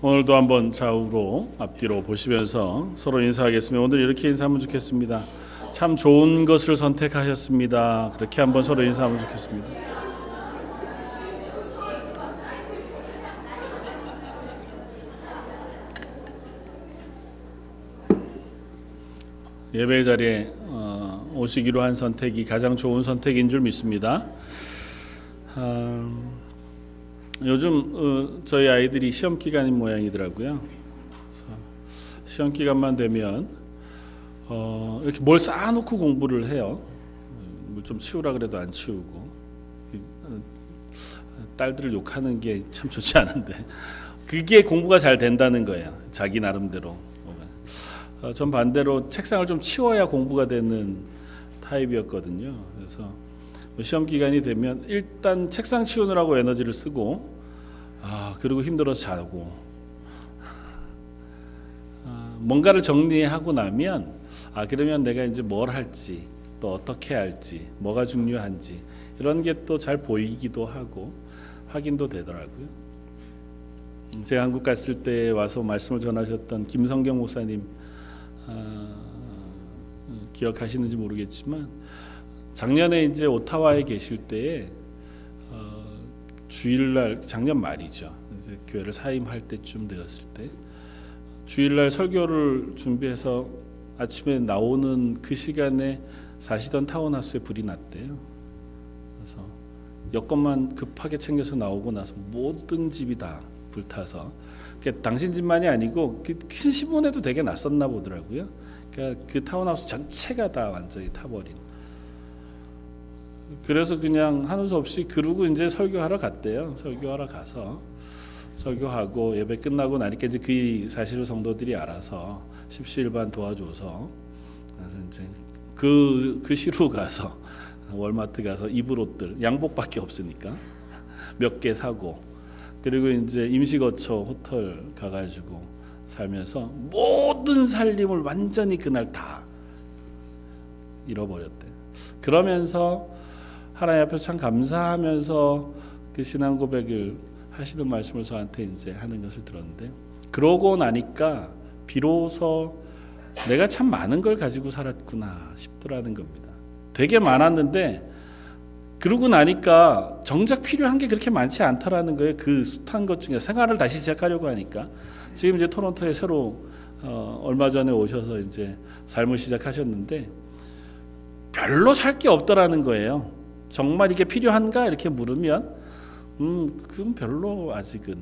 오늘도 한번 좌우로 앞뒤로 보시면서 서로 인사하겠습니다. 오늘 이렇게 인사하면 좋겠습니다. 참 좋은 것을 선택하셨습니다. 그렇게 한번 서로 인사하면 좋겠습니다. 예배 자리에 오시기로 한 선택이 가장 좋은 선택인 줄 믿습니다. 요즘 저희 아이들이 시험 기간인 모양이더라고요. 시험 기간만 되면 이렇게 뭘 쌓아놓고 공부를 해요. 뭘 좀 치우라 그래도 안 치우고, 딸들을 욕하는 게 참 좋지 않은데 그게 공부가 잘 된다는 거예요. 자기 나름대로. 전 반대로 책상을 좀 치워야 공부가 되는 타입이었거든요. 그래서 시험 기간이 되면 일단 책상 치우느라고 에너지를 쓰고, 그리고 힘들어서 자고, 뭔가를 정리하고 나면 그러면 내가 이제 뭘 할지, 또 어떻게 할지, 뭐가 중요한지 이런 게 또 잘 보이기도 하고 확인도 되더라고요. 제가 한국 갔을 때 와서 말씀을 전하셨던 김성경 목사님 기억하시는지 모르겠지만, 작년에 이제 오타와에 계실 때에 주일날, 작년 말이죠. 이제 교회를 사임할 때쯤 되었을 때 주일날 설교를 준비해서 아침에 나오는 그 시간에 사시던 타운하우스에 불이 났대요. 그래서 여권만 급하게 챙겨서 나오고 나서 모든 집이 다 불타서, 그러니까 당신 집만이 아니고 큰 시몬에도 되게 났었나 보더라고요. 그러니까 그 타운하우스 전체가 다 완전히 타버린. 그래서 그냥 하는 수 없이 그러고 이제 설교하러 갔대요. 설교하러 가서 설교하고 예배 끝나고 나니까 이제 그 사실을 성도들이 알아서 십시일반 도와줘서, 그래서 이제 그 시로 가서 월마트 가서 입을 옷들, 양복밖에 없으니까 몇 개 사고, 그리고 이제 임시거처 호텔 가가지고 살면서 모든 살림을 완전히 그날 다 잃어버렸대. 그러면서 하나님 앞에 참 감사하면서 그 신앙 고백을 하시는 말씀을 저한테 이제 하는 것을 들었는데, 그러고 나니까 비로소 내가 참 많은 걸 가지고 살았구나 싶더라는 겁니다. 되게 많았는데 그러고 나니까 정작 필요한 게 그렇게 많지 않더라는 거예요. 그 숱한 것 중에 생활을 다시 시작하려고 하니까. 지금 이제 토론토에 새로 얼마 전에 오셔서 이제 삶을 시작하셨는데 별로 살 게 없더라는 거예요. 정말 이게 필요한가 이렇게 물으면 그건 별로 아직은.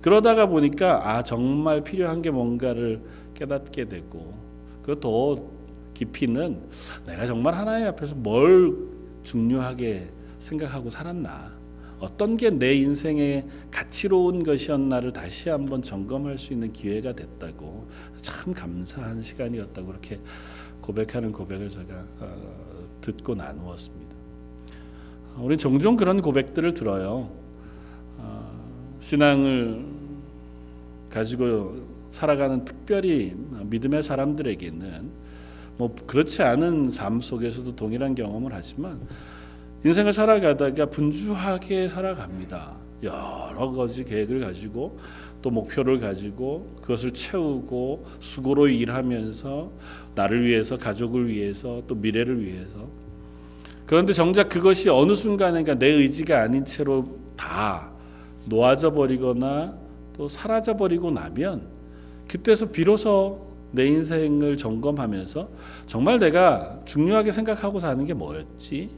그러다가 보니까 정말 필요한 게 뭔가를 깨닫게 되고, 그 더 깊이는 내가 정말 하나님 앞에서 뭘 중요하게 생각하고 살았나, 어떤 게 내 인생의 가치로운 것이었나를 다시 한번 점검할 수 있는 기회가 됐다고, 참 감사한 시간이었다고 그렇게 고백하는 고백을 제가 듣고 나누었습니다. 우리 종종 그런 고백들을 들어요. 신앙을 가지고 살아가는 특별히 믿음의 사람들에게는 뭐 그렇지 않은 삶 속에서도 동일한 경험을 하지만 인생을 살아가다가 분주하게 살아갑니다. 여러 가지 계획을 가지고 또 목표를 가지고 그것을 채우고 수고로 일하면서 나를 위해서, 가족을 위해서, 또 미래를 위해서. 그런데 정작 그것이 어느 순간인가 내 의지가 아닌 채로 다 놓아져 버리거나 또 사라져 버리고 나면, 그때서 비로소 내 인생을 점검하면서 정말 내가 중요하게 생각하고 사는 게 뭐였지?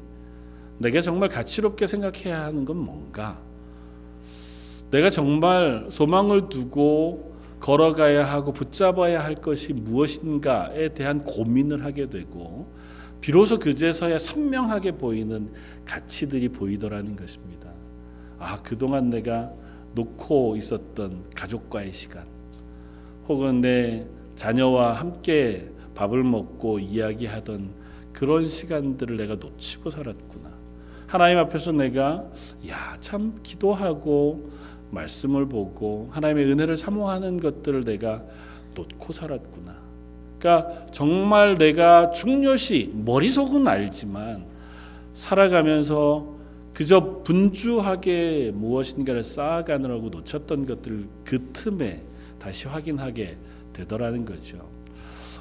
내가 정말 가치롭게 생각해야 하는 건 뭔가? 내가 정말 소망을 두고 걸어가야 하고 붙잡아야 할 것이 무엇인가에 대한 고민을 하게 되고, 비로소 그제서야 선명하게 보이는 가치들이 보이더라는 것입니다. 그동안 내가 놓고 있었던 가족과의 시간, 혹은 내 자녀와 함께 밥을 먹고 이야기하던 그런 시간들을 내가 놓치고 살았구나. 하나님 앞에서 내가 참 기도하고 말씀을 보고 하나님의 은혜를 사모하는 것들을 내가 놓고 살았구나. 그러니까 정말 내가 중요시 머릿속은 알지만 살아가면서 그저 분주하게 무엇인가를 쌓아가느라고 놓쳤던 것들, 그 틈에 다시 확인하게 되더라는 거죠.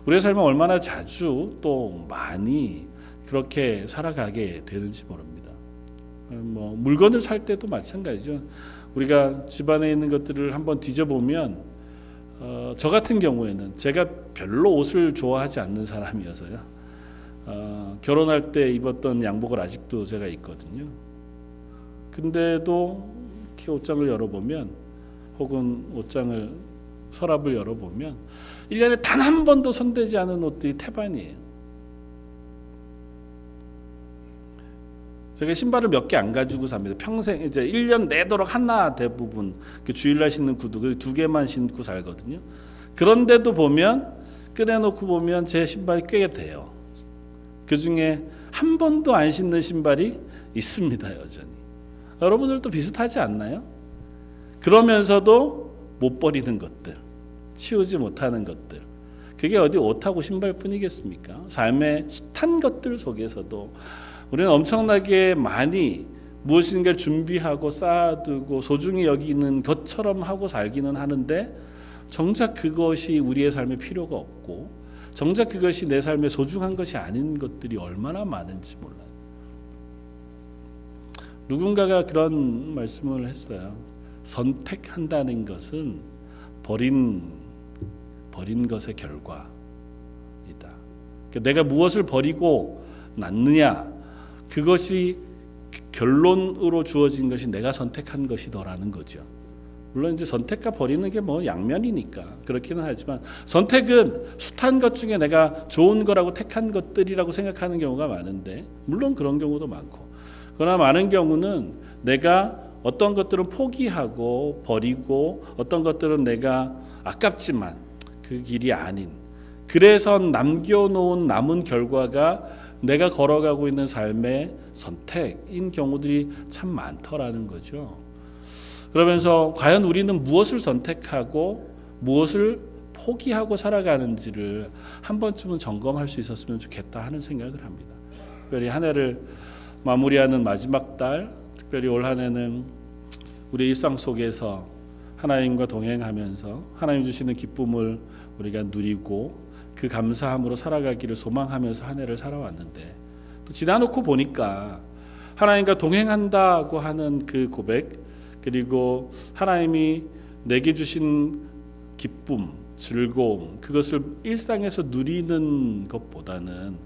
우리의 삶은 얼마나 자주 또 많이 그렇게 살아가게 되는지 모릅니다. 물건을 살 때도 마찬가지죠. 우리가 집안에 있는 것들을 한번 뒤져보면 저 같은 경우에는 제가 별로 옷을 좋아하지 않는 사람이어서요. 결혼할 때 입었던 양복을 아직도 제가 있거든요. 근데도 이렇게 옷장을 열어보면 혹은 옷장을 서랍을 열어보면 1년에 단 한 번도 손대지 않은 옷들이 태반이에요. 제가 신발을 몇 개 안 가지고 삽니다. 평생 이제 1년 내도록 하나 대부분 주일날 신는 구두 2개만 신고 살거든요. 그런데도 보면 꺼내놓고 보면 제 신발이 꽤 돼요. 그 중에 한 번도 안 신는 신발이 있습니다. 여전히. 여러분들도 비슷하지 않나요? 그러면서도 못 버리는 것들, 치우지 못하는 것들, 그게 어디 옷하고 신발뿐이겠습니까? 삶의 숱한 것들 속에서도 우리는 엄청나게 많이 무엇인가를 준비하고 쌓아두고 소중히 여기는 것처럼 하고 살기는 하는데 정작 그것이 우리의 삶에 필요가 없고 정작 그것이 내 삶에 소중한 것이 아닌 것들이 얼마나 많은지 몰라요. 누군가가 그런 말씀을 했어요. 선택한다는 것은 버린 것의 결과이다. 내가 무엇을 버리고 났느냐, 그것이 결론으로 주어진 것이 내가 선택한 것이더라는 거죠. 물론 이제 선택과 버리는 게 양면이니까 그렇기는 하지만 선택은 숱한 것 중에 내가 좋은 거라고 택한 것들이라고 생각하는 경우가 많은데 물론 그런 경우도 많고, 그러나 많은 경우는 내가 어떤 것들은 포기하고 버리고 어떤 것들은 내가 아깝지만 그 길이 아닌, 그래서 남겨놓은 남은 결과가 내가 걸어가고 있는 삶의 선택인 경우들이 참 많더라는 거죠. 그러면서 과연 우리는 무엇을 선택하고 무엇을 포기하고 살아가는지를 한 번쯤은 점검할 수 있었으면 좋겠다 하는 생각을 합니다. 특별히 한 해를 마무리하는 마지막 달, 특별히 올 한 해는 우리 일상 속에서 하나님과 동행하면서 하나님 주시는 기쁨을 우리가 누리고 그 감사함으로 살아가기를 소망하면서 한 해를 살아왔는데, 또 지나놓고 보니까 하나님과 동행한다고 하는 그 고백, 그리고 하나님이 내게 주신 기쁨, 즐거움, 그것을 일상에서 누리는 것보다는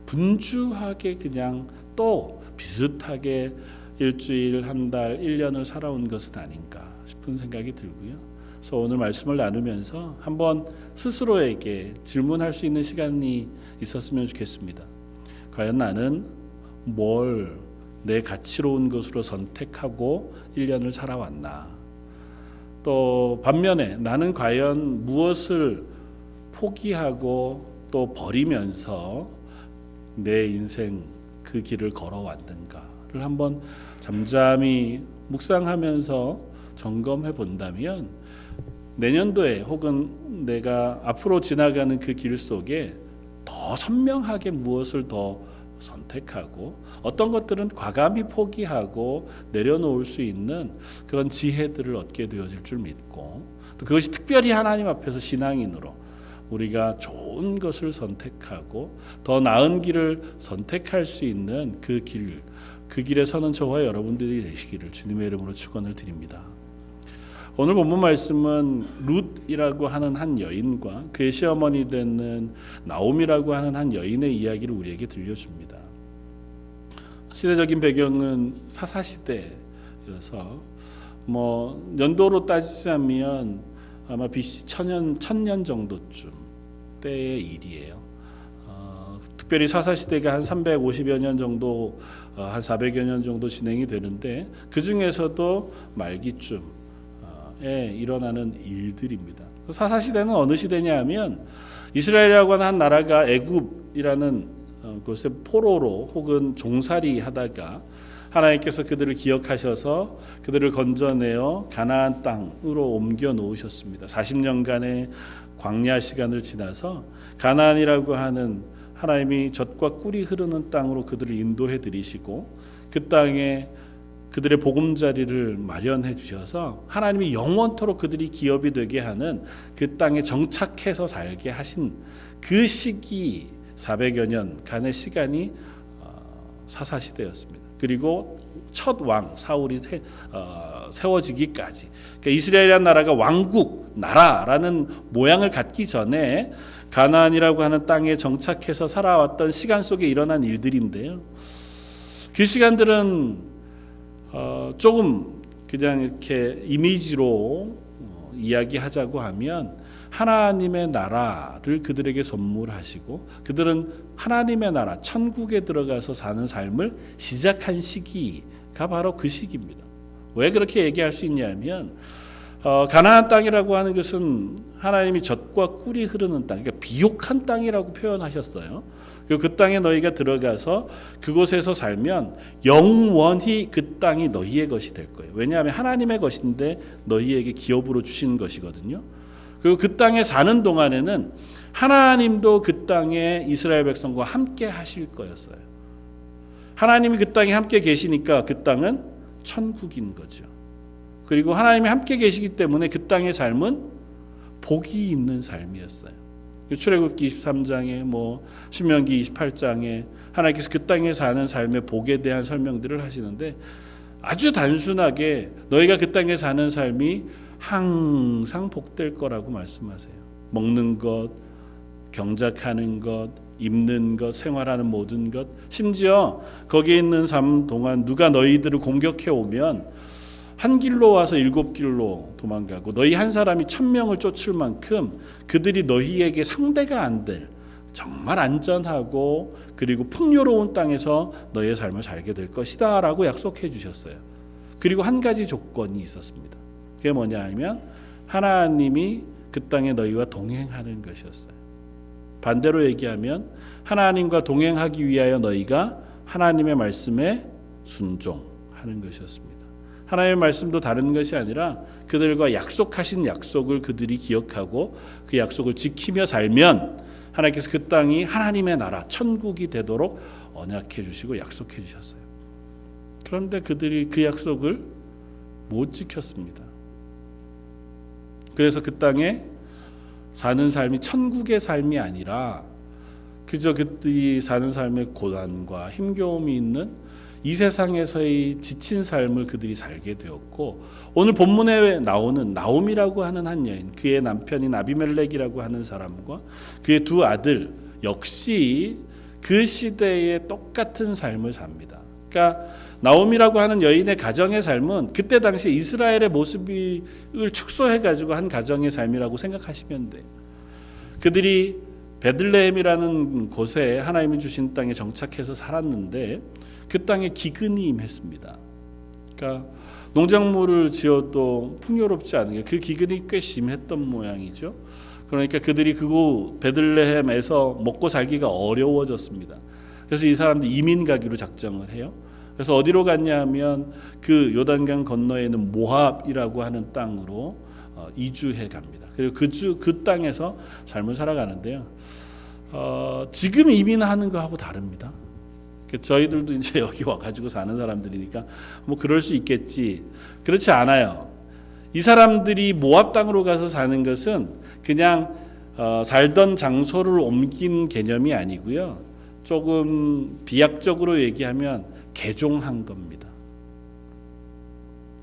분주하게 그냥 또 비슷하게 일주일, 한 달, 1년을 살아온 것은 아닌가 싶은 생각이 들고요. 그래서 오늘 말씀을 나누면서 한번 스스로에게 질문할 수 있는 시간이 있었으면 좋겠습니다. 과연 나는 뭘 내 가치로운 것으로 선택하고 1년을 살아왔나? 또 반면에 나는 과연 무엇을 포기하고 또 버리면서 내 인생 그 길을 걸어왔는가를 한번 잠잠히 묵상하면서 점검해 본다면 내년도에 혹은 내가 앞으로 지나가는 그 길 속에 더 선명하게 무엇을 더 선택하고 어떤 것들은 과감히 포기하고 내려놓을 수 있는 그런 지혜들을 얻게 되어질 줄 믿고, 또 그것이 특별히 하나님 앞에서 신앙인으로 우리가 좋은 것을 선택하고 더 나은 길을 선택할 수 있는 그 길에 서는 저와 여러분들이 되시기를 주님의 이름으로 축원을 드립니다. 오늘 본문 말씀은 룻이라고 하는 한 여인과 그의 시어머니 되는 나옴이라고 하는 한 여인의 이야기를 우리에게 들려줍니다. 시대적인 배경은 사사시대여서 연도로 따지자면 아마 BC 1000년 정도쯤 때의 일이에요. 특별히 사사시대가 한 350여 년 정도, 한 400여 년 정도 진행이 되는데 그 중에서도 말기쯤 일어나는 일들입니다. 사사시대는 어느 시대냐 하면 이스라엘이라고 하는 한 나라가 애굽이라는 곳에 포로로 혹은 종살이 하다가 하나님께서 그들을 기억하셔서 그들을 건져내어 가나안 땅으로 옮겨 놓으셨습니다. 40년간의 광야 시간을 지나서 가나안이라고 하는 하나님이 젖과 꿀이 흐르는 땅으로 그들을 인도해 들이시고 그 땅에 그들의 보금자리를 마련해 주셔서 하나님이 영원토록 그들이 기업이 되게 하는 그 땅에 정착해서 살게 하신 그 시기 400여 년간의 시간이 사사시대였습니다. 그리고 첫 왕 사울이 세워지기까지, 그러니까 이스라엘이라는 나라가 왕국 나라라는 모양을 갖기 전에 가나안이라고 하는 땅에 정착해서 살아왔던 시간 속에 일어난 일들인데요. 그 시간들은 조금 그냥 이렇게 이미지로 이야기하자고 하면 하나님의 나라를 그들에게 선물하시고 그들은 하나님의 나라 천국에 들어가서 사는 삶을 시작한 시기가 바로 그 시기입니다. 왜 그렇게 얘기할 수 있냐면 가나안 땅이라고 하는 것은 하나님이 젖과 꿀이 흐르는 땅, 그러니까 비옥한 땅이라고 표현하셨어요. 그 땅에 너희가 들어가서 그곳에서 살면 영원히 그 땅이 너희의 것이 될 거예요. 왜냐하면 하나님의 것인데 너희에게 기업으로 주신 것이거든요. 그리고 그 땅에 사는 동안에는 하나님도 그 땅에 이스라엘 백성과 함께 하실 거였어요. 하나님이 그 땅에 함께 계시니까 그 땅은 천국인 거죠. 그리고 하나님이 함께 계시기 때문에 그 땅의 삶은 복이 있는 삶이었어요. 출애굽기 23장에 신명기 28장에 하나님께서 그 땅에 사는 삶의 복에 대한 설명들을 하시는데 아주 단순하게 너희가 그 땅에 사는 삶이 항상 복될 거라고 말씀하세요. 먹는 것, 경작하는 것, 입는 것, 생활하는 모든 것, 심지어 거기에 있는 삶 동안 누가 너희들을 공격해 오면 한 길로 와서 7길로 도망가고 너희 한 사람이 1000명을 쫓을 만큼 그들이 너희에게 상대가 안 될 정말 안전하고 그리고 풍요로운 땅에서 너희의 삶을 살게 될 것이다 라고 약속해 주셨어요. 그리고 한 가지 조건이 있었습니다. 그게 뭐냐 하면 하나님이 그 땅에 너희와 동행하는 것이었어요. 반대로 얘기하면 하나님과 동행하기 위하여 너희가 하나님의 말씀에 순종하는 것이었습니다. 하나님의 말씀도 다른 것이 아니라 그들과 약속하신 약속을 그들이 기억하고 그 약속을 지키며 살면 하나님께서 그 땅이 하나님의 나라 천국이 되도록 언약해 주시고 약속해 주셨어요. 그런데 그들이 그 약속을 못 지켰습니다. 그래서 그 땅에 사는 삶이 천국의 삶이 아니라 그저 그들이 사는 삶의 고난과 힘겨움이 있는 이 세상에서의 지친 삶을 그들이 살게 되었고, 오늘 본문에 나오는 나옴이라고 하는 한 여인, 그의 남편인 아비멜렉이라고 하는 사람과 그의 두 아들 역시 그 시대에 똑같은 삶을 삽니다. 그러니까 나옴이라고 하는 여인의 가정의 삶은 그때 당시 이스라엘의 모습을 축소해가지고 한 가정의 삶이라고 생각하시면 돼요. 그들이 베들레헴이라는 곳에 하나님이 주신 땅에 정착해서 살았는데 그 땅에 기근이 임했습니다. 그러니까 농작물을 지어도 풍요롭지 않은 게 그 기근이 꽤 심했던 모양이죠. 그러니까 그들이 그곳 베들레헴에서 먹고 살기가 어려워졌습니다. 그래서 이 사람들이 이민 가기로 작정을 해요. 그래서 어디로 갔냐 하면 그 요단강 건너에 있는 모압이라고 하는 땅으로 이주해 갑니다. 그리고 그 땅에서 삶을 살아가는데요. 지금 이민하는 거하고 다릅니다. 저희들도 이제 여기 와가지고 사는 사람들이니까 뭐 그럴 수 있겠지. 그렇지 않아요. 이 사람들이 모압 땅으로 가서 사는 것은 그냥 살던 장소를 옮긴 개념이 아니고요. 조금 비약적으로 얘기하면 개종한 겁니다.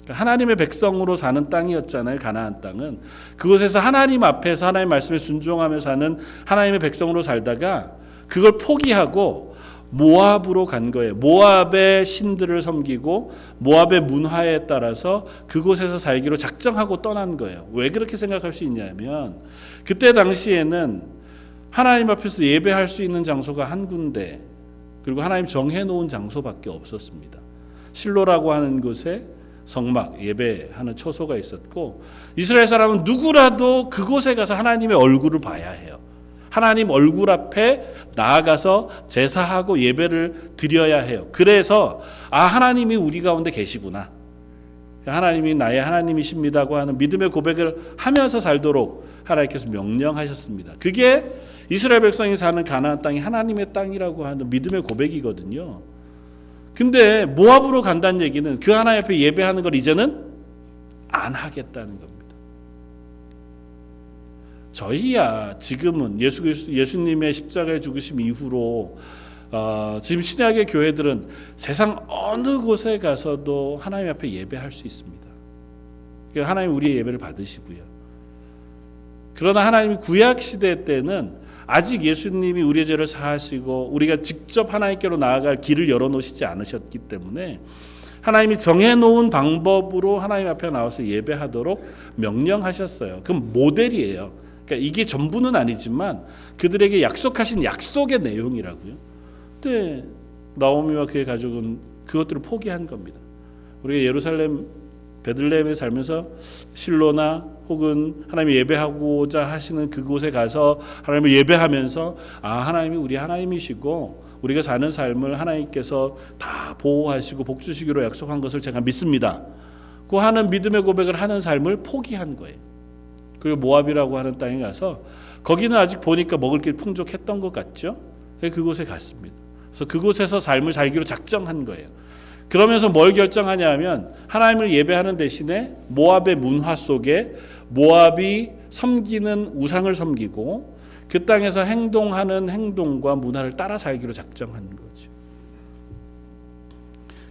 하나님의 백성으로 사는 땅이었잖아요. 가나안 땅은. 그곳에서 하나님 앞에서 하나님의 말씀에 순종하며 사는 하나님의 백성으로 살다가 그걸 포기하고 모압으로 간 거예요. 모압의 신들을 섬기고 모압의 문화에 따라서 그곳에서 살기로 작정하고 떠난 거예요. 왜 그렇게 생각할 수 있냐면 그때 당시에는 하나님 앞에서 예배할 수 있는 장소가 한 군데, 그리고 하나님 정해놓은 장소밖에 없었습니다. 실로라고 하는 곳에 성막 예배하는 처소가 있었고, 이스라엘 사람은 누구라도 그곳에 가서 하나님의 얼굴을 봐야 해요. 하나님 얼굴 앞에 나아가서 제사하고 예배를 드려야 해요. 그래서 하나님이 우리 가운데 계시구나, 하나님이 나의 하나님이십니다고 하는 믿음의 고백을 하면서 살도록 하나님께서 명령하셨습니다. 그게 이스라엘 백성이 사는 가나안 땅이 하나님의 땅이라고 하는 믿음의 고백이거든요. 근데 모압으로 간다는 얘기는 그 하나님 앞에 예배하는 걸 이제는 안 하겠다는 겁니다. 저희야 지금은 예수님의 십자가의 죽으심 이후로 지금 신약의 교회들은 세상 어느 곳에 가서도 하나님 앞에 예배할 수 있습니다. 그러니까 하나님 우리의 예배를 받으시고요. 그러나 하나님이 구약 시대 때는 아직 예수님이 우리의 죄를 사하시고 우리가 직접 하나님께로 나아갈 길을 열어놓으시지 않으셨기 때문에 하나님이 정해놓은 방법으로 하나님 앞에 나와서 예배하도록 명령하셨어요. 그럼 모델이에요. 그러니까 이게 전부는 아니지만 그들에게 약속하신 약속의 내용이라고요. 근데 나오미와 그의 가족은 그것들을 포기한 겁니다. 우리가 예루살렘 베들레헴에 살면서 실로나 혹은 하나님이 예배하고자 하시는 그곳에 가서 하나님을 예배하면서 하나님이 우리 하나님이시고 우리가 사는 삶을 하나님께서 다 보호하시고 복 주시기로 약속한 것을 제가 믿습니다. 그 하는 믿음의 고백을 하는 삶을 포기한 거예요. 그리고 모압이라고 하는 땅에 가서 거기는 아직 보니까 먹을 게 풍족했던 것 같죠. 그곳에 갔습니다. 그래서 그곳에서 삶을 살기로 작정한 거예요. 그러면서 뭘 결정하냐 하면 하나님을 예배하는 대신에 모압의 문화 속에 모압이 섬기는 우상을 섬기고 그 땅에서 행동하는 행동과 문화를 따라 살기로 작정한 거죠.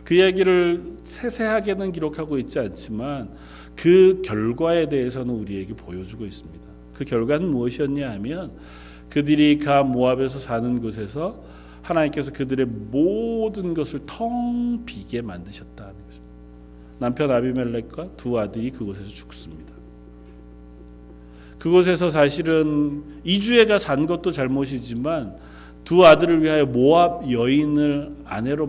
그 이야기를 세세하게는 기록하고 있지 않지만 그 결과에 대해서는 우리에게 보여주고 있습니다. 그 결과는 무엇이었냐 하면 그들이 가 모압에서 사는 곳에서 하나님께서 그들의 모든 것을 텅 비게 만드셨다는 것입니다. 남편 아비멜렉과 두 아들이 그곳에서 죽습니다. 그곳에서 사실은 이주애가 산 것도 잘못이지만 두 아들을 위하여 모압 여인을 아내로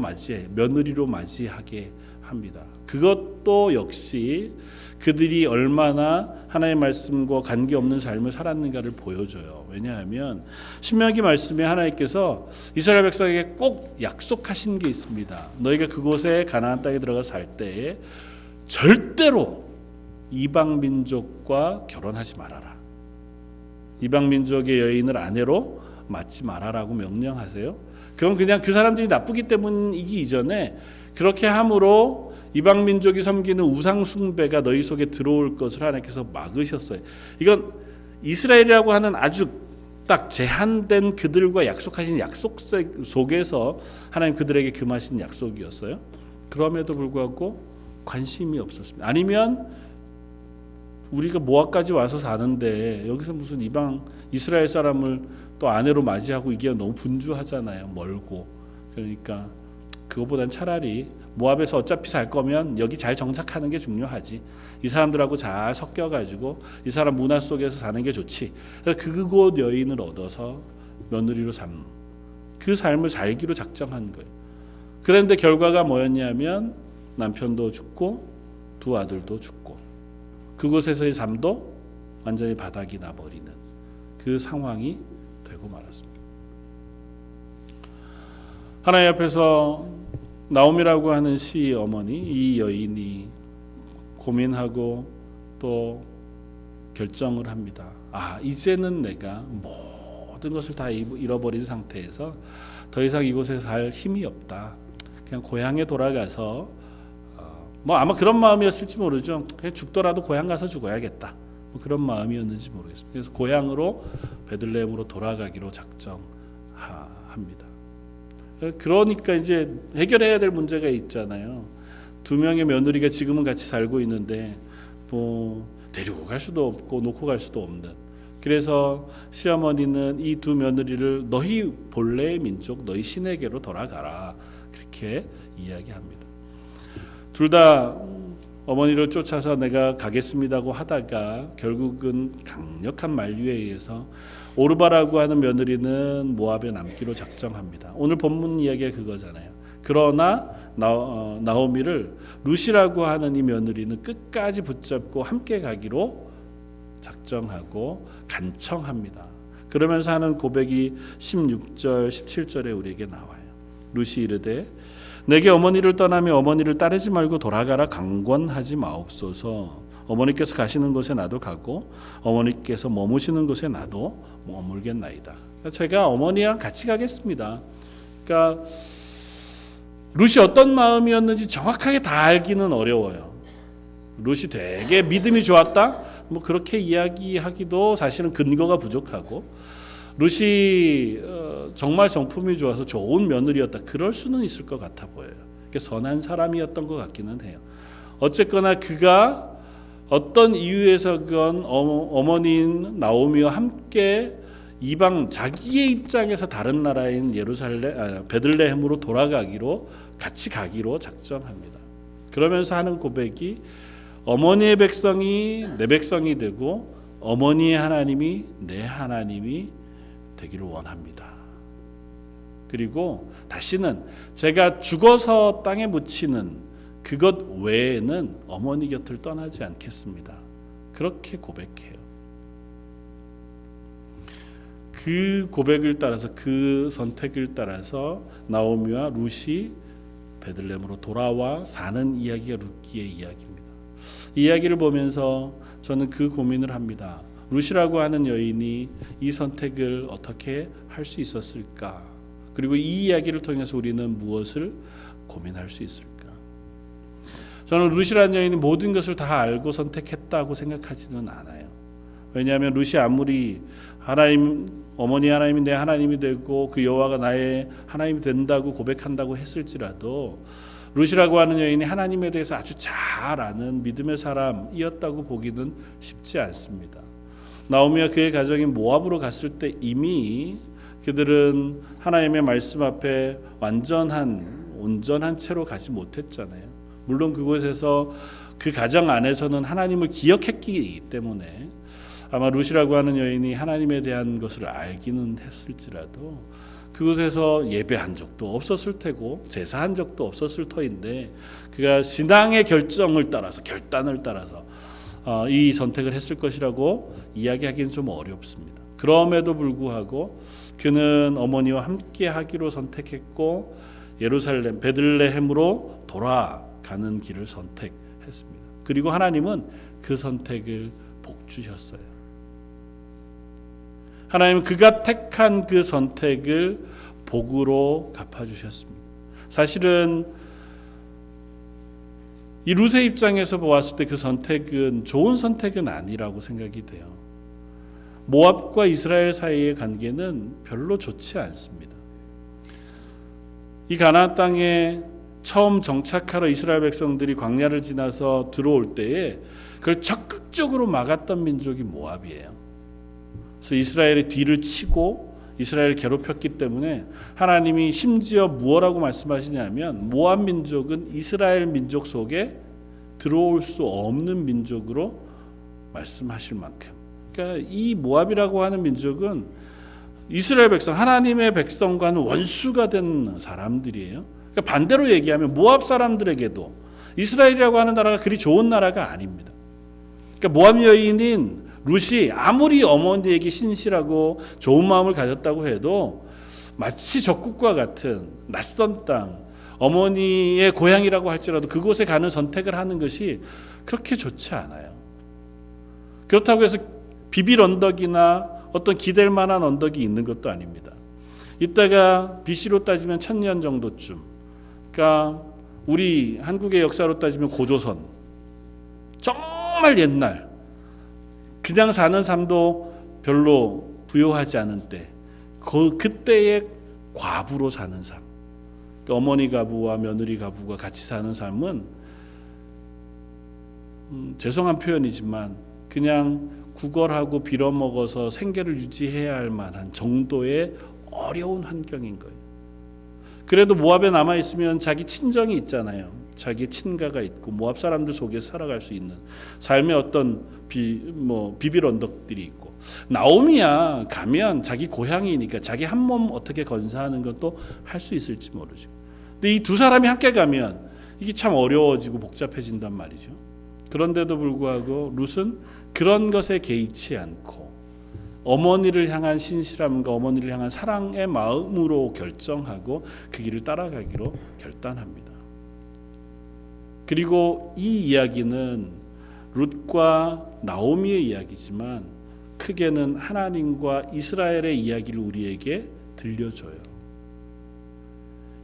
며느리로 맞이하게 합니다. 그것도 역시 그들이 얼마나 하나님의 말씀과 관계없는 삶을 살았는가를 보여줘요. 왜냐하면 신명기 말씀에 하나님께서 이스라엘 백성에게 꼭 약속하신 게 있습니다. 너희가 그곳에 가나안 땅에 들어가 살 때에 절대로 이방 민족과 결혼하지 말아라. 이방 민족의 여인을 아내로 맞지 말아라고 명령하세요. 그건 그냥 그 사람들이 나쁘기 때문이기 이전에 그렇게 함으로 이방 민족이 섬기는 우상 숭배가 너희 속에 들어올 것을 하나님께서 막으셨어요. 이건 이스라엘이라고 하는 아주 딱 제한된 그들과 약속하신 약속 속에서 하나님 그들에게 금하신 약속이었어요. 그럼에도 불구하고 관심이 없었습니다. 아니면 우리가 모압까지 와서 사는데 여기서 무슨 이방 이스라엘 사람을 또 아내로 맞이하고 이게 너무 분주하잖아요. 멀고. 그러니까 그거보단 차라리 모압에서 어차피 살 거면 여기 잘 정착하는 게 중요하지. 이 사람들하고 잘 섞여가지고 이 사람 문화 속에서 사는 게 좋지. 그래서 그곳 여인을 얻어서 며느리로 삼는 그 삶을 살기로 작정한 거예요. 그런데 결과가 뭐였냐면 남편도 죽고 두 아들도 죽고 그곳에서의 삶도 완전히 바닥이 나버리는 그 상황이 되고 말았습니다. 하나님 앞에서 나오미라고 하는 시의 어머니, 이 여인이 고민하고 또 결정을 합니다. 이제는 내가 모든 것을 다 잃어버린 상태에서 더 이상 이곳에 살 힘이 없다. 그냥 고향에 돌아가서 아마 그런 마음이었을지 모르죠. 그냥 죽더라도 고향 가서 죽어야겠다. 그런 마음이었는지 모르겠습니다. 그래서 고향으로 베들레헴으로 돌아가기로 작정합니다. 그러니까 이제 해결해야 될 문제가 있잖아요. 두 명의 며느리가 지금은 같이 살고 있는데 데리고 갈 수도 없고 놓고 갈 수도 없는. 그래서 시어머니는 이 두 며느리를 너희 본래의 민족 너희 신에게로 돌아가라 그렇게 이야기합니다. 둘 다 어머니를 쫓아서 내가 가겠습니다고 하다가 결국은 강력한 만류에 의해서 오르바라고 하는 며느리는 모압에 남기로 작정합니다. 오늘 본문 이야기가 그거잖아요. 그러나 나오미를 루시라고 하는 이 며느리는 끝까지 붙잡고 함께 가기로 작정하고 간청합니다. 그러면서 하는 고백이 16절 17절에 우리에게 나와요. 루시 이르되 내게 어머니를 떠나며 어머니를 따르지 말고 돌아가라 강권하지 마옵소서. 어머니께서 가시는 곳에 나도 가고 어머니께서 머무시는 곳에 나도 머물겠나이다. 제가 어머니랑 같이 가겠습니다. 그러니까 룻이 어떤 마음이었는지 정확하게 다 알기는 어려워요. 룻이 되게 믿음이 좋았다? 뭐 그렇게 이야기하기도 사실은 근거가 부족하고, 룻이 정말 정품이 좋아서 좋은 며느리였다, 그럴 수는 있을 것 같아 보여요. 선한 사람이었던 것 같기는 해요. 어쨌거나 그가 어떤 이유에서건 어머니인 나오미와 함께 이방, 자기의 입장에서 다른 나라인 베들레헴으로 돌아가기로, 같이 가기로 작정합니다. 그러면서 하는 고백이, 어머니의 백성이 내 백성이 되고 어머니의 하나님이 내 하나님이 되기를 원합니다. 그리고 다시는 제가 죽어서 땅에 묻히는 그것 외에는 어머니 곁을 떠나지 않겠습니다. 그렇게 고백해요. 그 고백을 따라서, 그 선택을 따라서 나오미와 룻이 베들레헴으로 돌아와 사는 이야기가 룻기의 이야기입니다. 이 이야기를 보면서 저는 그 고민을 합니다. 룻이라고 하는 여인이 이 선택을 어떻게 할 수 있었을까? 그리고 이 이야기를 통해서 우리는 무엇을 고민할 수 있을까? 저는 룻이라는 여인이 모든 것을 다 알고 선택했다고 생각하지는 않아요. 왜냐하면 룻이 아무리 어머니 하나님이 내 하나님이 되고 그 여호와가 나의 하나님이 된다고 고백한다고 했을지라도, 룻이라고 하는 여인이 하나님에 대해서 아주 잘 아는 믿음의 사람이었다고 보기는 쉽지 않습니다. 나오미와 그의 가정이 모압으로 갔을 때 이미 그들은 하나님의 말씀 앞에 온전한 채로 가지 못했잖아요. 물론 그곳에서, 그 가정 안에서는 하나님을 기억했기 때문에 아마 룻이라고 하는 여인이 하나님에 대한 것을 알기는 했을지라도 그곳에서 예배한 적도 없었을 테고 제사한 적도 없었을 터인데, 그가 신앙의 결단을 따라서 이 선택을 했을 것이라고 이야기하기는 좀 어렵습니다. 그럼에도 불구하고 그는 어머니와 함께 하기로 선택했고, 예루살렘 베들레헴으로 돌아가는 길을 선택했습니다. 그리고 하나님은 그 선택을 복주셨어요. 하나님은 그가 택한 그 선택을 복으로 갚아주셨습니다. 사실은 이 룻의 입장에서 보았을 때 그 선택은 좋은 선택은 아니라고 생각이 돼요. 모압과 이스라엘 사이의 관계는 별로 좋지 않습니다. 이 가나안 땅에 처음 정착하러 이스라엘 백성들이 광야를 지나서 들어올 때에 그걸 적극적으로 막았던 민족이 모압이에요. 그래서 이스라엘의 뒤를 치고 이스라엘을 괴롭혔기 때문에 하나님이 심지어 무엇라고 말씀하시냐면, 모압 민족은 이스라엘 민족 속에 들어올 수 없는 민족으로 말씀하실 만큼, 그러니까 이 모압이라고 하는 민족은 이스라엘 백성, 하나님의 백성과는 원수가 된 사람들이에요. 그러니까 반대로 얘기하면 모압 사람들에게도 이스라엘이라고 하는 나라가 그리 좋은 나라가 아닙니다. 그러니까 모압 여인인 룻이 아무리 어머니에게 신실하고 좋은 마음을 가졌다고 해도 마치 적국과 같은 낯선 땅, 어머니의 고향이라고 할지라도 그곳에 가는 선택을 하는 것이 그렇게 좋지 않아요. 그렇다고 해서 비빌 언덕이나 어떤 기댈 만한 언덕이 있는 것도 아닙니다. 이때가 BC로 따지면 1000년 정도쯤, 그러니까 우리 한국의 역사로 따지면 고조선, 정말 옛날, 그냥 사는 삶도 별로 부요하지 않은 때, 그때의 과부로 사는 삶, 그러니까 어머니 가부와 며느리 가부가 같이 사는 삶은 죄송한 표현이지만 그냥 구걸하고 빌어먹어서 생계를 유지해야 할 만한 정도의 어려운 환경인 거예요. 그래도 모압에 남아있으면 자기 친정이 있잖아요. 자기 친가가 있고 모압 사람들 속에 살아갈 수 있는 삶의 어떤 비빌 언덕들이 있고, 나오미야 가면 자기 고향이니까 자기 한 몸 어떻게 건사하는 것도 할 수 있을지 모르죠. 근데 이 두 사람이 함께 가면 이게 참 어려워지고 복잡해진단 말이죠. 그런데도 불구하고 룻은 그런 것에 개의치 않고 어머니를 향한 신실함과 어머니를 향한 사랑의 마음으로 결정하고 그 길을 따라가기로 결단합니다. 그리고 이 이야기는 룻과 나오미의 이야기지만 크게는 하나님과 이스라엘의 이야기를 우리에게 들려줘요.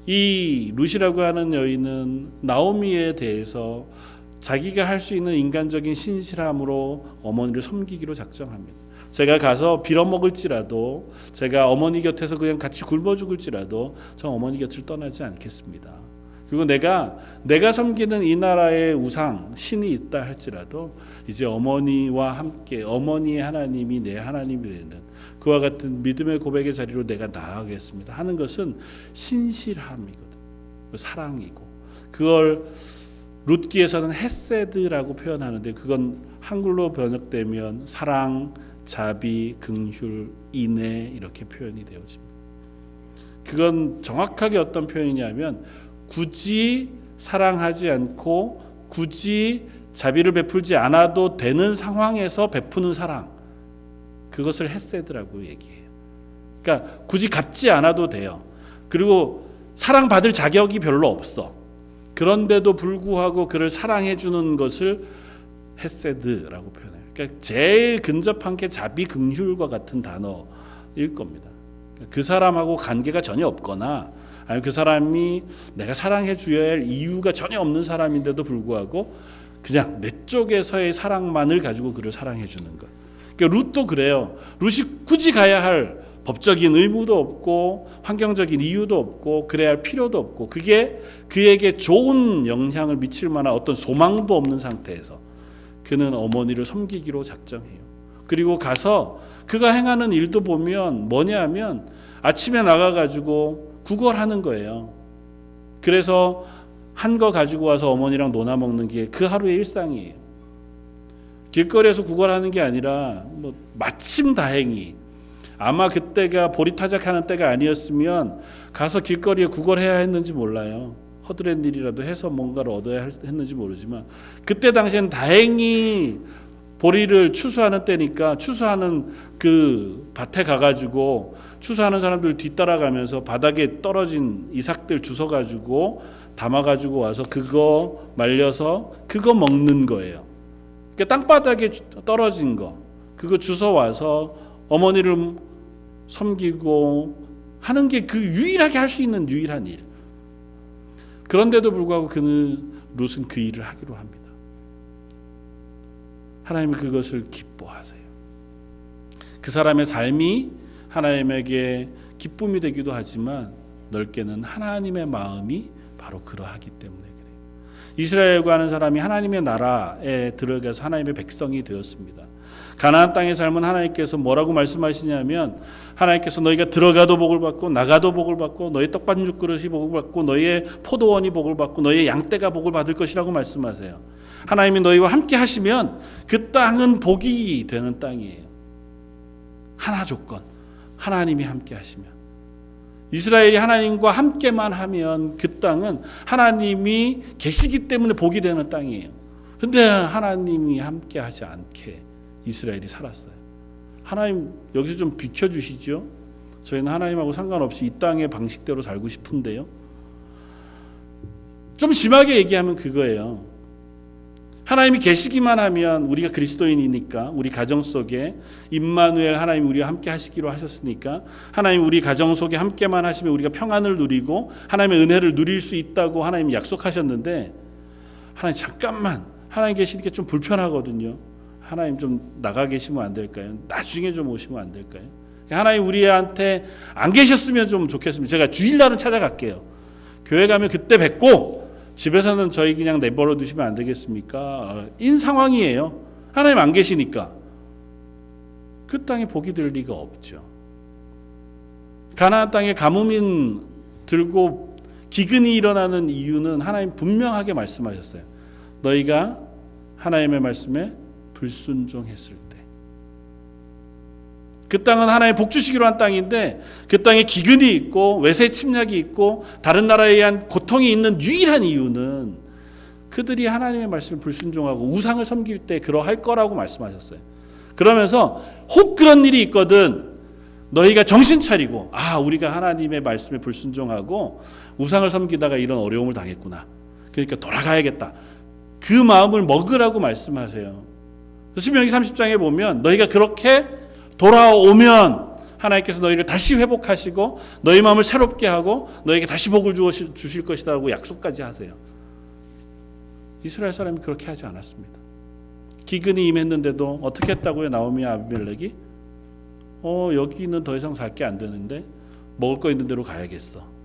이 룻이라고 하는 여인은 나오미에 대해서 자기가 할 수 있는 인간적인 신실함으로 어머니를 섬기기로 작정합니다. 제가 가서 빌어먹을지라도, 제가 어머니 곁에서 그냥 같이 굶어 죽을지라도 저 어머니 곁을 떠나지 않겠습니다. 그리고 내가 섬기는 이 나라의 우상 신이 있다 할지라도 이제 어머니와 함께 어머니의 하나님이 내 하나님이 되는 그와 같은 믿음의 고백의 자리로 내가 나아가겠습니다 하는 것은 신실함이거든, 사랑이고, 그걸 룻기에서는 헤세드라고 표현하는데 그건 한글로 번역되면 사랑, 자비, 긍휼, 인애 이렇게 표현이 되어집니다. 그건 정확하게 어떤 표현이냐면 굳이 사랑하지 않고 굳이 자비를 베풀지 않아도 되는 상황에서 베푸는 사랑, 그것을 헤세드라고 얘기해요. 그러니까 굳이 갚지 않아도 돼요. 그리고 사랑받을 자격이 별로 없어. 그런데도 불구하고 그를 사랑해 주는 것을 헤세드라고 표현해요. 그러니까 제일 근접한 게 자비, 긍휼과 같은 단어일 겁니다. 그 사람하고 관계가 전혀 없거나 아니면 그 사람이 내가 사랑해 줘야 할 이유가 전혀 없는 사람인데도 불구하고 그냥 내 쪽에서의 사랑만을 가지고 그를 사랑해 주는 것. 그러니까 룻도 그래요. 룻이 굳이 가야 할 법적인 의무도 없고 환경적인 이유도 없고 그래야 할 필요도 없고 그게 그에게 좋은 영향을 미칠 만한 어떤 소망도 없는 상태에서 그는 어머니를 섬기기로 작정해요. 그리고 가서 그가 행하는 일도 보면 뭐냐 하면 아침에 나가가지고 구걸하는 거예요. 그래서 한 거 가지고 와서 어머니랑 논아 먹는 게 그 하루의 일상이에요. 길거리에서 구걸하는 게 아니라 마침 다행히 아마 그때가 보리타작하는 때가 아니었으면 가서 길거리에 구걸해야 했는지 몰라요. 허드렛 일이라도 해서 뭔가를 얻어야 했는지 모르지만 그때 당시엔 다행히 보리를 추수하는 때니까 추수하는 그 밭에 가가지고 추수하는 사람들 뒤따라가면서 바닥에 떨어진 이삭들 주워가지고 담아가지고 와서 그거 말려서 그거 먹는 거예요. 그러니까 땅바닥에 떨어진 거 그거 주워와서 어머니를 섬기고 하는 게 그 유일하게 할 수 있는 유일한 일. 그런데도 불구하고 룻은 그 일을 하기로 합니다. 하나님은 그것을 기뻐하세요. 그 사람의 삶이 하나님에게 기쁨이 되기도 하지만 넓게는 하나님의 마음이 바로 그러하기 때문에 그래요. 이스라엘과 하는 사람이 하나님의 나라에 들어가서 하나님의 백성이 되었습니다. 가나안 땅에 살면 하나님께서 뭐라고 말씀하시냐면 하나님께서 너희가 들어가도 복을 받고 나가도 복을 받고 너희 떡반죽 그릇이 복을 받고 너희의 포도원이 복을 받고 너희의 양떼가 복을 받을 것이라고 말씀하세요. 하나님이 너희와 함께 하시면 그 땅은 복이 되는 땅이에요. 하나 조건, 하나님이 함께 하시면. 이스라엘이 하나님과 함께만 하면 그 땅은 하나님이 계시기 때문에 복이 되는 땅이에요. 근데 하나님이 함께 하지 않게 이스라엘이 살았어요. 하나님 여기서 좀 비켜주시죠. 저희는 하나님하고 상관없이 이 땅의 방식대로 살고 싶은데요. 좀 심하게 얘기하면 그거예요. 하나님이 계시기만 하면 우리가 그리스도인이니까 우리 가정 속에 임마누엘 하나님 우리와 함께 하시기로 하셨으니까 하나님 우리 가정 속에 함께만 하시면 우리가 평안을 누리고 하나님의 은혜를 누릴 수 있다고 하나님이 약속하셨는데 하나님 잠깐만 하나님 계시니까 좀 불편하거든요. 하나님 좀 나가 계시면 안 될까요? 나중에 좀 오시면 안 될까요? 하나님 우리한테 안 계셨으면 좀 좋겠습니다. 제가 주일날은 찾아갈게요. 교회 가면 그때 뵙고 집에서는 저희 그냥 내버려 두시면 안 되겠습니까? 인 상황이에요. 하나님 안 계시니까. 그 땅에 복이 될 리가 없죠. 가나안 땅에 가뭄이 들고 기근이 일어나는 이유는 하나님 분명하게 말씀하셨어요. 너희가 하나님의 말씀에 불순종했을 때. 그 땅은 하나님 복 주시기로 한 땅인데 그 땅에 기근이 있고 외세 침략이 있고 다른 나라에 의한 고통이 있는 유일한 이유는 그들이 하나님의 말씀에 불순종하고 우상을 섬길 때 그러할 거라고 말씀하셨어요. 그러면서 혹 그런 일이 있거든 너희가 정신 차리고 우리가 하나님의 말씀에 불순종하고 우상을 섬기다가 이런 어려움을 당했구나. 그러니까 돌아가야겠다. 그 마음을 먹으라고 말씀하세요. 신명기 30장에 보면 너희가 그렇게 돌아오면 하나님께서 너희를 다시 회복하시고 너희 마음을 새롭게 하고 너에게 다시 복을 주실 것이다 하고 약속까지 하세요. 이스라엘 사람이 그렇게 하지 않았습니다. 기근이 임했는데도 어떻게 했다고요? 나오미와 아비멜렉이 여기는 더 이상 살 게 안 되는데 먹을 거 있는 데로 가야겠어.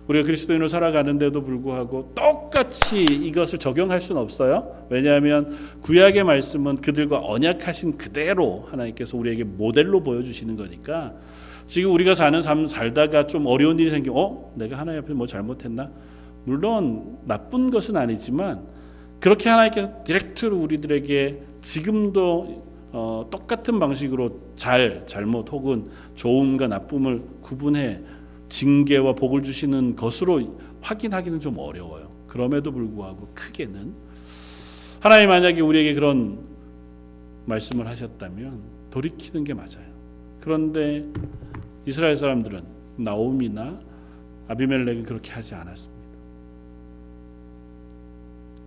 우리가 그리스도인으로 살아가는데도 불구하고 똑같이 이것을 적용할 수는 없어요. 왜냐하면 구약의 말씀은 그들과 언약하신 그대로 하나님께서 우리에게 모델로 보여주시는 거니까 지금 우리가 사는 삶 살다가 좀 어려운 일이 생기면 내가 하나님 앞에 뭐 잘못했나? 물론 나쁜 것은 아니지만 그렇게 하나님께서 디렉트로 우리들에게 지금도 똑같은 방식으로 잘못 혹은 좋음과 나쁨을 구분해 징계와 복을 주시는 것으로 확인하기는 좀 어려워요. 그럼에도 불구하고 크게는 하나님 만약에 우리에게 그런 말씀을 하셨다면 돌이키는 게 맞아요. 그런데 이스라엘 사람들은 나오미나 아비멜렉은 그렇게 하지 않았습니다.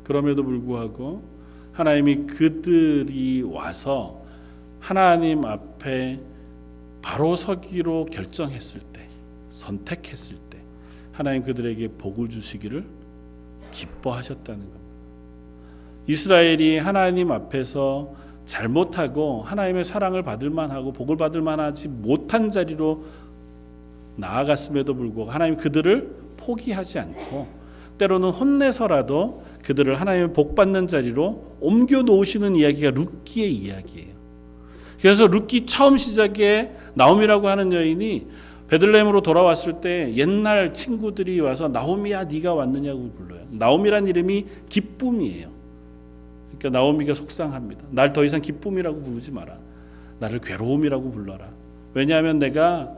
그럼에도 불구하고 하나님이 그들이 와서 하나님 앞에 바로 서기로 결정했을 때, 선택했을 때 하나님 그들에게 복을 주시기를 기뻐하셨다는 겁니다. 이스라엘이 하나님 앞에서 잘못하고 하나님의 사랑을 받을 만하고 복을 받을 만하지 못한 자리로 나아갔음에도 불구하고 하나님 그들을 포기하지 않고 때로는 혼내서라도 그들을 하나님의 복 받는 자리로 옮겨 놓으시는 이야기가 룻기의 이야기예요. 그래서 룻기 처음 시작에 나오미라고 하는 여인이 베들레헴으로 돌아왔을 때 옛날 친구들이 와서 나오미야 네가 왔느냐고 불러요. 나오미란 이름이 기쁨이에요. 그러니까 나오미가 속상합니다. 날 더 이상 기쁨이라고 부르지 마라. 나를 괴로움이라고 불러라. 왜냐하면 내가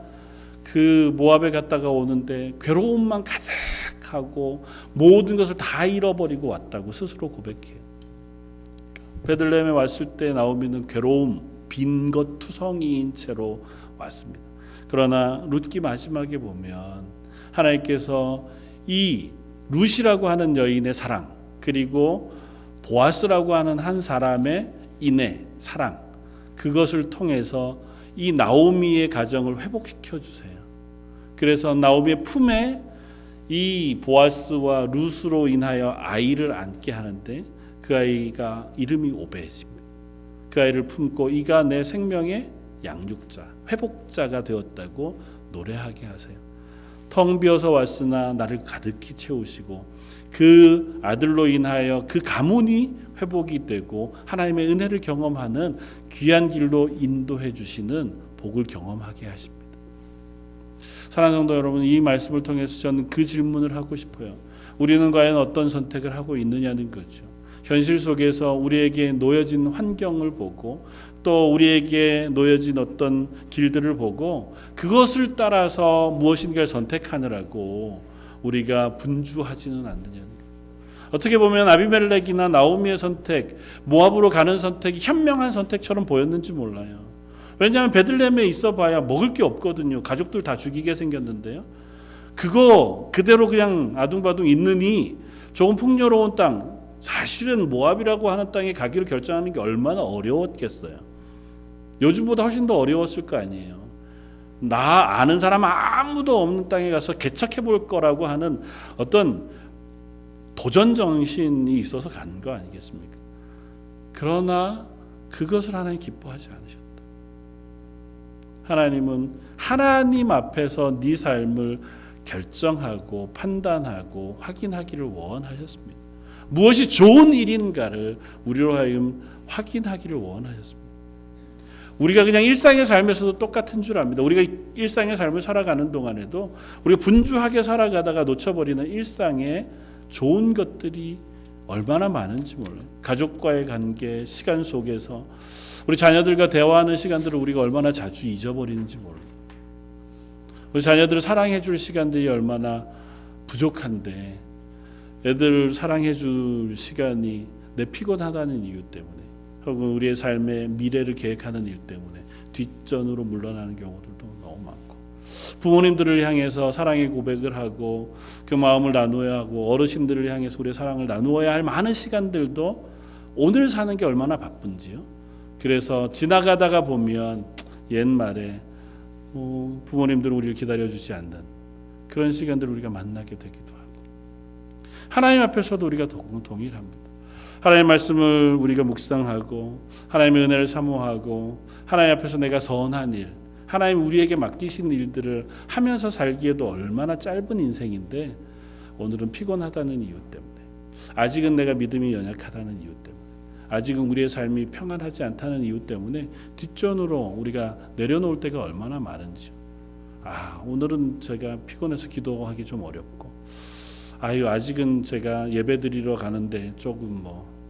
그 모압에 갔다가 오는데 괴로움만 가득하고 모든 것을 다 잃어버리고 왔다고 스스로 고백해요. 베들레헴에 왔을 때 나오미는 괴로움, 빈것 투성이인 채로 왔습니다. 그러나 룻기 마지막에 보면 하나님께서 이 룻이라고 하는 여인의 사랑 그리고 보아스라고 하는 한 사람의 인애, 사랑 그것을 통해서 이 나오미의 가정을 회복시켜 주세요. 그래서 나오미의 품에 이 보아스와 룻으로 인하여 아이를 안게 하는데 그 아이가 이름이 오벳입니다. 그 아이를 품고 이가 내 생명의 양육자, 회복자가 되었다고 노래하게 하세요. 텅 비어서 왔으나 나를 가득히 채우시고 그 아들로 인하여 그 가문이 회복이 되고 하나님의 은혜를 경험하는 귀한 길로 인도해 주시는 복을 경험하게 하십니다. 사랑하는 성도 여러분, 이 말씀을 통해서 저는 그 질문을 하고 싶어요. 우리는 과연 어떤 선택을 하고 있느냐는 거죠. 현실 속에서 우리에게 놓여진 환경을 보고 또 우리에게 놓여진 어떤 길들을 보고 그것을 따라서 무엇인가를 선택하느라고 우리가 분주하지는 않느냐는 거예요. 어떻게 보면 아비멜렉이나 나오미의 선택, 모압으로 가는 선택이 현명한 선택처럼 보였는지 몰라요. 왜냐하면 베들레헴에 있어봐야 먹을 게 없거든요. 가족들 다 죽이게 생겼는데요. 그거 그대로 그냥 아둥바둥 있느니 조금 풍요로운 땅, 사실은 모압이라고 하는 땅에 가기로 결정하는 게 얼마나 어려웠겠어요. 요즘보다 훨씬 더 어려웠을 거 아니에요. 나 아는 사람 아무도 없는 땅에 가서 개척해 볼 거라고 하는 어떤 도전 정신이 있어서 간 거 아니겠습니까? 그러나 그것을 하나님 기뻐하지 않으셨다. 하나님은 하나님 앞에서 네 삶을 결정하고 판단하고 확인하기를 원하셨습니다. 무엇이 좋은 일인가를 우리로 하여금 확인하기를 원하셨습니다. 우리가 그냥 일상의 삶에서도 똑같은 줄 압니다. 우리가 일상의 삶을 살아가는 동안에도 우리가 분주하게 살아가다가 놓쳐버리는 일상의 좋은 것들이 얼마나 많은지 몰라요. 가족과의 관계, 시간 속에서 우리 자녀들과 대화하는 시간들을 우리가 얼마나 자주 잊어버리는지 몰라요. 우리 자녀들을 사랑해 줄 시간들이 얼마나 부족한데 애들을 사랑해 줄 시간이 내 피곤하다는 이유 때문에 혹은 우리의 삶의 미래를 계획하는 일 때문에 뒷전으로 물러나는 경우들도 너무 많고 부모님들을 향해서 사랑의 고백을 하고 그 마음을 나누어야 하고 어르신들을 향해서 우리의 사랑을 나누어야 할 많은 시간들도 오늘 사는 게 얼마나 바쁜지요. 그래서 지나가다가 보면 옛말에 부모님들은 우리를 기다려주지 않는 그런 시간들을 우리가 만나게 되기도 하고, 하나님 앞에서도 우리가 동일합니다. 하나님의 말씀을 우리가 묵상하고 하나님의 은혜를 사모하고 하나님 앞에서 내가 선한 일, 하나님 우리에게 맡기신 일들을 하면서 살기에도 얼마나 짧은 인생인데 오늘은 피곤하다는 이유 때문에, 아직은 내가 믿음이 연약하다는 이유 때문에, 아직은 우리의 삶이 평안하지 않다는 이유 때문에 뒷전으로 우리가 내려놓을 때가 얼마나 많은지요. 오늘은 제가 피곤해서 기도하기 좀 어렵고, 아직은 제가 예배드리러 가는데 조금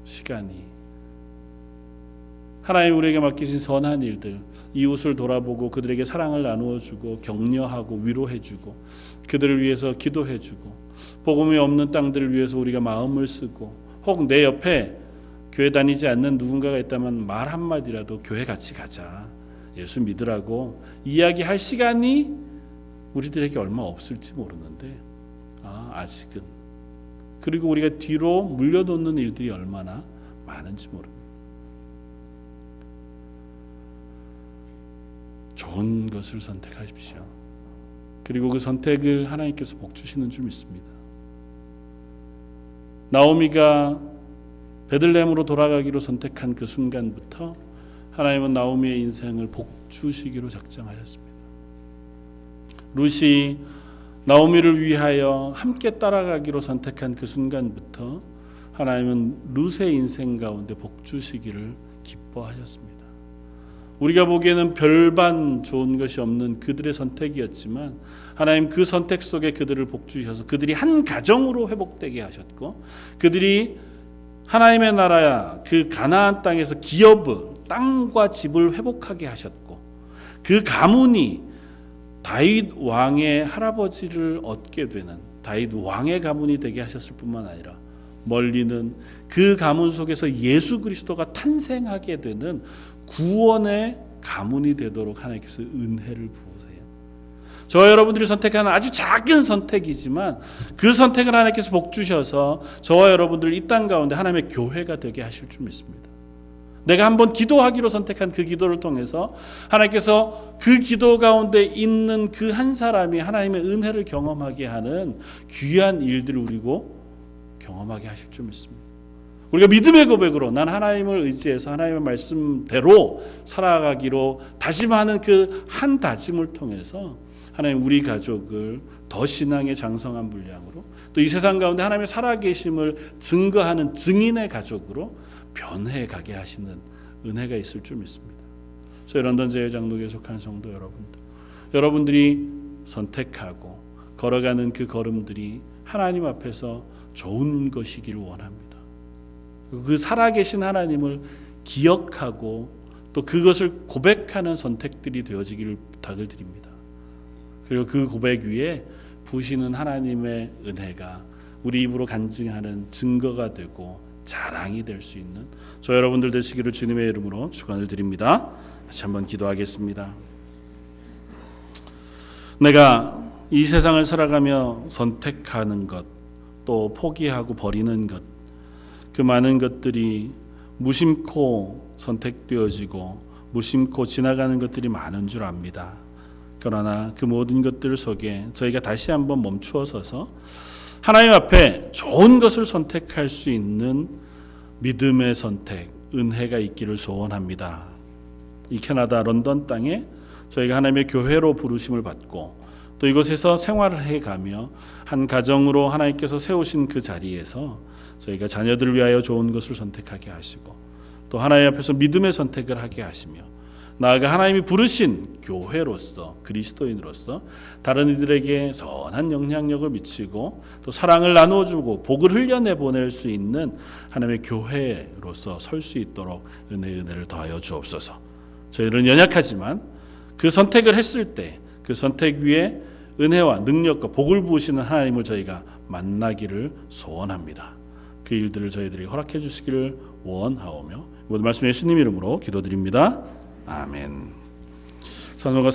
시간이, 하나님 우리에게 맡기신 선한 일들, 이웃을 돌아보고 그들에게 사랑을 나누어 주고 격려하고 위로해 주고 그들을 위해서 기도해 주고, 복음이 없는 땅들을 위해서 우리가 마음을 쓰고, 혹 내 옆에 교회 다니지 않는 누군가가 있다면 말 한마디라도 교회 같이 가자, 예수 믿으라고 이야기할 시간이 우리들에게 얼마 없을지 모르는데 아직은, 그리고 우리가 뒤로 물려놓는 일들이 얼마나 많은지 모릅니다. 좋은 것을 선택하십시오. 그리고 그 선택을 하나님께서 복 주시는 줄 믿습니다. 나오미가 베들레헴으로 돌아가기로 선택한 그 순간부터 하나님은 나오미의 인생을 복 주시기로 작정하셨습니다. 룻이 나오미를 위하여 함께 따라가기로 선택한 그 순간부터 하나님은 룻의 인생 가운데 복 주시기를 기뻐하셨습니다. 우리가 보기에는 별반 좋은 것이 없는 그들의 선택이었지만 하나님 그 선택 속에 그들을 복 주셔서 그들이 한 가정으로 회복되게 하셨고, 그들이 하나님의 나라야 그 가나안 땅에서 기업을, 땅과 집을 회복하게 하셨고, 그 가문이 다윗 왕의 할아버지를 얻게 되는 다윗 왕의 가문이 되게 하셨을 뿐만 아니라 멀리는 그 가문 속에서 예수 그리스도가 탄생하게 되는 구원의 가문이 되도록 하나님께서 은혜를 부으세요. 저와 여러분들이 선택하는 아주 작은 선택이지만 그 선택을 하나님께서 복 주셔서 저와 여러분들 이 땅 가운데 하나님의 교회가 되게 하실 줄 믿습니다. 내가 한번 기도하기로 선택한 그 기도를 통해서 하나님께서 그 기도 가운데 있는 그 한 사람이 하나님의 은혜를 경험하게 하는 귀한 일들을 우리고 경험하게 하실 줄 믿습니다. 우리가 믿음의 고백으로 난 하나님을 의지해서 하나님의 말씀대로 살아가기로 다짐하는 그 한 다짐을 통해서 하나님 우리 가족을 더 신앙의 장성한 분량으로, 또 이 세상 가운데 하나님의 살아계심을 증거하는 증인의 가족으로 변해가게 하시는 은혜가 있을 줄 믿습니다. 저희 런던 제일장로교에 속한 성도 여러분들, 여러분들이 선택하고 걸어가는 그 걸음들이 하나님 앞에서 좋은 것이기를 원합니다. 그 살아계신 하나님을 기억하고 또 그것을 고백하는 선택들이 되어지기를 부탁을 드립니다. 그리고 그 고백 위에 부으시는 하나님의 은혜가 우리 입으로 간증하는 증거가 되고 자랑이 될 수 있는 저 여러분들 되시기를 주님의 이름으로 축원을 드립니다. 다시 한번 기도하겠습니다. 내가 이 세상을 살아가며 선택하는 것, 또 포기하고 버리는 것, 그 많은 것들이 무심코 선택되어지고 무심코 지나가는 것들이 많은 줄 압니다. 그러나 그 모든 것들 속에 저희가 다시 한번 멈추어 서서 하나님 앞에 좋은 것을 선택할 수 있는 믿음의 선택, 은혜가 있기를 소원합니다. 이 캐나다 런던 땅에 저희가 하나님의 교회로 부르심을 받고 또 이곳에서 생활을 해가며 한 가정으로 하나님께서 세우신 그 자리에서 저희가 자녀들을 위하여 좋은 것을 선택하게 하시고 또 하나님 앞에서 믿음의 선택을 하게 하시며 나아가 하나님이 부르신 교회로서 그리스도인으로서 다른 이들에게 선한 영향력을 미치고 또 사랑을 나누어주고 복을 흘려내보낼 수 있는 하나님의 교회로서 설 수 있도록 은혜를 더하여 주옵소서. 저희는 연약하지만 그 선택을 했을 때 그 선택 위에 은혜와 능력과 복을 부으시는 하나님을 저희가 만나기를 소원합니다. 그 일들을 저희들이 허락해 주시기를 원하오며 모든 말씀 예수님 이름으로 기도드립니다. 아멘. 선호가